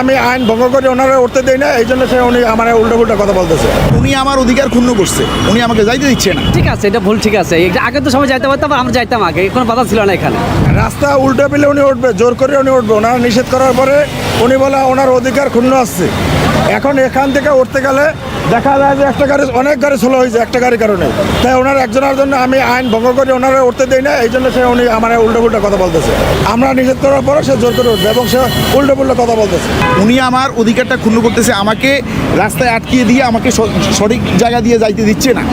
আমি আইন ভঙ্গ করে ওনারা উঠতে দেই না, এই জন্য সে উনি আমার উল্টো পুল্টা কথা বলতেছে। উনি আমার অধিকার ক্ষুণ্ণ করছে, উনি আমাকে যাইতে দিচ্ছে না। ঠিক আছে, এটা ভুল, ঠিক আছে। আগে তো সবাই যাইতে পারতাম, আমরা যাইতাম আগে, কোনো বাধা ছিল না এখানে। রাস্তা উল্টো পেলে উনি উঠবে, জোর করে উনি উঠবে। ওনারা নিষেধ করার পরে উনি বলে ওনার অধিকার ক্ষুণ্ণ আসছে। এখন এখান থেকে উঠতে গেলে দেখা যায় যে একটা গাড়ি, অনেক গাড়ি স্লো হয়েছে একটা গাড়ির কারণে। তাই ওনার একজনের জন্য আমি আইন ভঙ্গ করে ওনারা উঠতে দেই না, এই জন্য সে উনি আমার উল্টো পুল্টা কথা বলতেছে। আমরা নিষেধ করার পরে সে জোর করে উঠবে এবং সে উল্টো পুল্টা কথা বলতেছে। উনি আমার অধিকারটা ক্ষুণ্ণ করতেছে, আমাকে রাস্তায় আটকিয়ে দিয়ে আমাকে সঠিক জায়গা দিয়ে যাইতে দিচ্ছে না।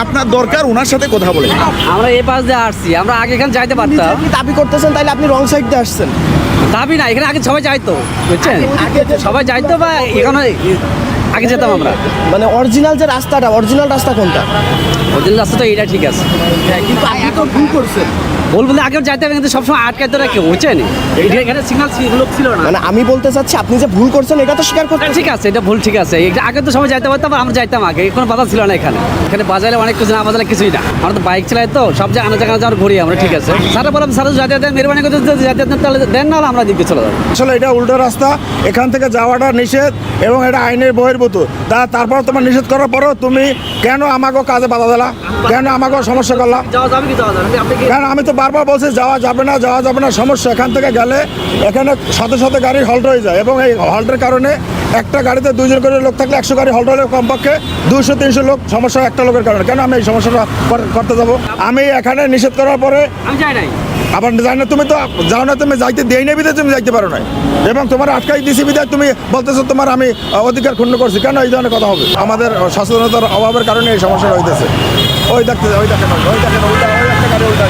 আপনার দরকার ওনার সাথে কথা বলে। আমরা এই পাশ দিয়ে আসছি, আমরা আগে এখানে যাইতে পারতাম। আপনি দাবি করতেছেন, তাইলে আপনি রং সাইড দিয়ে আসছেন। দাবি না, এখানে আগে সবাই যাইতো, বুঝছেন, সবাই যাইতো, বা এখানে আগে যেতাম আমরা। মানে অরিজিনাল যে রাস্তাটা, অরিজিনাল রাস্তা কোনটা? ওদের রাস্তা তো এইটা ঠিক আছে, কিন্তু আপনি তো ভুল করছেন। ভুল বলতে আগেও যাইতে হবে, কিন্তু সবসময় আটকাইতে রাখে, বুঝছেন। এখানে সিগন্যাল লোক ছিল না। মানে আমি বলতে চাচ্ছি, আপনি যে ভুল করছেন এটা তো স্বীকার করতে। ঠিক আছে, এটা ভুল, ঠিক আছে। আগে তো সবাই যাইতে পারতাম, আমরা যাইতাম আগে, কোনো বাধা ছিল না এখানে। এখানে বাজারে অনেক কিছু, না বাজারে কিছুই না। আমরা তো বাইক চালাই, তো সব জায়গায় আনা জায়গা যাওয়ার ঘুরি আমরা, ঠিক আছে। স্যার বললাম, স্যার যাতে দেন, মেহরবানি করে যাতে দেন, তাহলে দেন, না হলে আমরা দিকে চলে যাবো। আসলে এটা উল্টো রাস্তা, এখান থেকে যাওয়াটা নিষেধ এবং এটা আইনের বহির্ভূত। তারপর তোমার নিষেধ করার পরও তুমি কেন আমাকে কাজে বাধা দিলা, কেন আমাকে সমস্যা করলা? যাওয়া যাবে কি যাওয়া যাবে? আপনি কি কারণ আমি তো বারবার বলছি যাওয়া যাবে না, যাওয়া যাবে না। সমস্যা এখান থেকে গেলে এখানে শত শত গাড়ি হল্ট হয়ে যায় এবং এই হল্টের কারণে একটা গাড়িতে 2 জন করে লোক থাকলে 100 গাড়ি হল্ট হলে কমপক্ষে 200-300 লোক সমস্যা একটা লোকের কারণে। কেন আমি এই সমস্যাটা করতে যাবো? আমি এখানে নিষেধ করার পরে আমি যাই নাই। আবার যাই না, তুমি তো যাও না, তুমি যাইতে দেই না বিধায় তুমি যাইতে পারো না, এবং তোমার আটকাই দিছি বিধায় তুমি বলতেছো তোমার আমি অধিকার ক্ষুণ্ণ করছি। কেন এই ধরনের কথা হবে? আমাদের সচেতনতার অভাবের কারণে এই সমস্যাটা হইতেছে। ওই দেখতে ওই দেখেন, ওই দেখেন, ওই একটা গাড়ি, ওইটা